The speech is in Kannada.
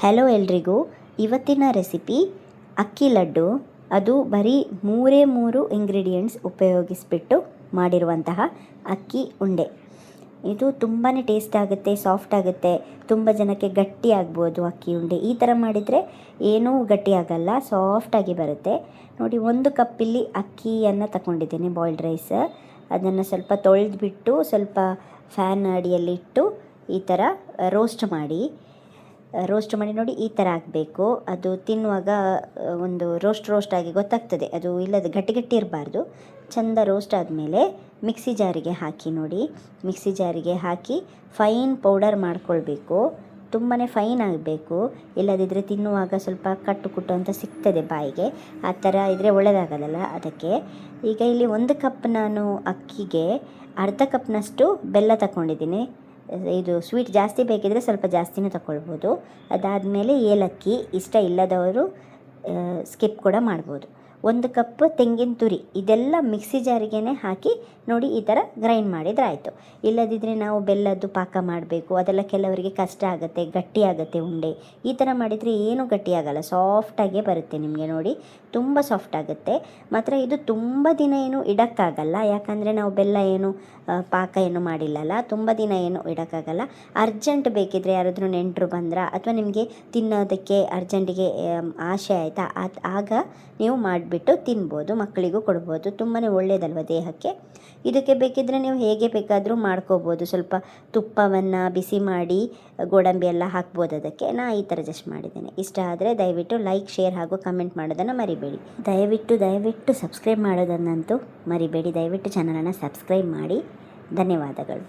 ಹಲೋ ಎಲ್ರಿಗೂ, ಇವತ್ತಿನ ರೆಸಿಪಿ ಅಕ್ಕಿ ಲಡ್ಡು. ಅದು ಬರೀ ಮೂರು ಇಂಗ್ರೀಡಿಯೆಂಟ್ಸ್ ಉಪಯೋಗಿಸಿಬಿಟ್ಟು ಮಾಡಿರುವಂತಹ ಅಕ್ಕಿ ಉಂಡೆ. ಇದು ತುಂಬಾ ಟೇಸ್ಟ್ ಆಗುತ್ತೆ, ಸಾಫ್ಟ್ ಆಗುತ್ತೆ, ತುಂಬ ಜನಕ್ಕೆ ಗಟ್ಟಿ ಆಗ್ಬೋದು ಅಕ್ಕಿ ಉಂಡೆ. ಈ ಥರ ಮಾಡಿದರೆ ಏನೂ ಗಟ್ಟಿ ಆಗಲ್ಲ, ಸಾಫ್ಟಾಗಿ ಬರುತ್ತೆ. ನೋಡಿ, 1 ಕಪ್ ಇಲ್ಲಿ ಅಕ್ಕಿಯನ್ನು ತಗೊಂಡಿದ್ದೇನೆ, ಬಾಯ್ಲ್ಡ್ ರೈಸ್. ಅದನ್ನು ಸ್ವಲ್ಪ ತೊಳೆದ್ಬಿಟ್ಟು ಸ್ವಲ್ಪ ಫ್ಯಾನ್ ಅಡಿಯಲ್ಲಿಟ್ಟು ಈ ಥರ ರೋಸ್ಟ್ ಮಾಡಿ ನೋಡಿ, ಈ ಥರ ಆಗಬೇಕು. ಅದು ತಿನ್ನುವಾಗ ಒಂದು ರೋಸ್ಟ್ ಆಗಿ ಗೊತ್ತಾಗ್ತದೆ, ಅದು ಇಲ್ಲದ ಗಟ್ಟಿ ಇರಬಾರ್ದು. ಚೆಂದ ರೋಸ್ಟ್ ಆದಮೇಲೆ ಮಿಕ್ಸಿ ಜಾರಿಗೆ ಹಾಕಿ ನೋಡಿ. ಮಿಕ್ಸಿ ಜಾರಿಗೆ ಹಾಕಿ ಫೈನ್ ಪೌಡರ್ ಮಾಡ್ಕೊಳ್ಬೇಕು. ತುಂಬಾ ಫೈನ್ ಆಗಬೇಕು, ಇಲ್ಲದಿದ್ದರೆ ತಿನ್ನುವಾಗ ಸ್ವಲ್ಪ ಕಟ್ಟು ಅಂತ ಸಿಗ್ತದೆ ಬಾಯಿಗೆ. ಆ ಥರ ಇದ್ದರೆ ಒಳ್ಳೆಯದಾಗಲ್ಲ. ಅದಕ್ಕೆ ಈಗ ಇಲ್ಲಿ 1 ಕಪ್ ನಾನು ಅಕ್ಕಿಗೆ ಅರ್ಧ ಕಪ್ನಷ್ಟು ಬೆಲ್ಲ ತಗೊಂಡಿದ್ದೀನಿ. ಇದು ಸ್ವೀಟ್ ಜಾಸ್ತಿ ಬೇಕಿದ್ರೆ ಸ್ವಲ್ಪ ಜಾಸ್ತಿನೇ ತಗೊಳ್ಬೋದು. ಅದಾದಮೇಲೆ ಏಲಕ್ಕಿ, ಇಷ್ಟ ಇಲ್ಲದವರು ಸ್ಕಿಪ್ ಕೂಡ ಮಾಡ್ಬೋದು. 1 ಕಪ್ ತೆಂಗಿನ ತುರಿ, ಇದೆಲ್ಲ ಮಿಕ್ಸಿ ಜಾರಿಗೇ ಹಾಕಿ ನೋಡಿ, ಈ ಥರ ಗ್ರೈಂಡ್ ಮಾಡಿದರೆ ಆಯಿತು. ಇಲ್ಲದಿದ್ದರೆ ನಾವು ಬೆಲ್ಲದ್ದು ಪಾಕ ಮಾಡಬೇಕು, ಅದೆಲ್ಲ ಕೆಲವರಿಗೆ ಕಷ್ಟ ಆಗುತ್ತೆ, ಗಟ್ಟಿ ಆಗುತ್ತೆ ಉಂಡೆ. ಈ ಥರ ಮಾಡಿದರೆ ಏನೂ ಗಟ್ಟಿ ಆಗಲ್ಲ, ಸಾಫ್ಟಾಗೇ ಬರುತ್ತೆ ನಿಮಗೆ. ನೋಡಿ, ತುಂಬ ಸಾಫ್ಟ್ ಆಗುತ್ತೆ. ಮಾತ್ರ ಇದು ತುಂಬ ದಿನ ಏನು ಇಡೋಕ್ಕಾಗಲ್ಲ, ಯಾಕಂದರೆ ನಾವು ಬೆಲ್ಲ ಏನು ಪಾಕ ಏನು ಮಾಡಿಲ್ಲಲ್ಲ. ತುಂಬ ದಿನ ಏನು ಇಡೋಕ್ಕಾಗಲ್ಲ. ಅರ್ಜೆಂಟ್ ಬೇಕಿದ್ರೆ ಯಾರಾದರೂ ನೆಂಟರು ಬಂದ್ರೆ ಅಥವಾ ನಿಮಗೆ ತಿನ್ನೋದಕ್ಕೆ ಅರ್ಜೆಂಟಿಗೆ ಆಸೆ ಆಯಿತಾ, ಆಗ ನೀವು ಮಾಡಿಬಿಟ್ಟು ತಿನ್ಬೋದು, ಮಕ್ಕಳಿಗೂ ಕೊಡ್ಬೋದು. ತುಂಬಾ ಒಳ್ಳೆಯದಲ್ವ ದೇಹಕ್ಕೆ. ಇದಕ್ಕೆ ಬೇಕಿದ್ದರೆ ನೀವು ಹೇಗೆ ಬೇಕಾದರೂ ಮಾಡ್ಕೋಬೋದು. ಸ್ವಲ್ಪ ತುಪ್ಪವನ್ನು ಬಿಸಿ ಮಾಡಿ ಗೋಡಂಬಿ ಎಲ್ಲ ಹಾಕ್ಬೋದು ಅದಕ್ಕೆ. ಈ ಥರ ಜಸ್ಟ್ ಮಾಡಿದ್ದೇನೆ. ಇಷ್ಟ ಆದರೆ ದಯವಿಟ್ಟು ಲೈಕ್, ಶೇರ್ ಹಾಗೂ ಕಮೆಂಟ್ ಮಾಡೋದನ್ನು ಮರಿಬೇಡಿ. ದಯವಿಟ್ಟು ಸಬ್ಸ್ಕ್ರೈಬ್ ಮಾಡೋದನ್ನಂತೂ ಮರಿಬೇಡಿ. ದಯವಿಟ್ಟು ಚಾನಲನ್ನು ಸಬ್ಸ್ಕ್ರೈಬ್ ಮಾಡಿ. ಧನ್ಯವಾದಗಳು.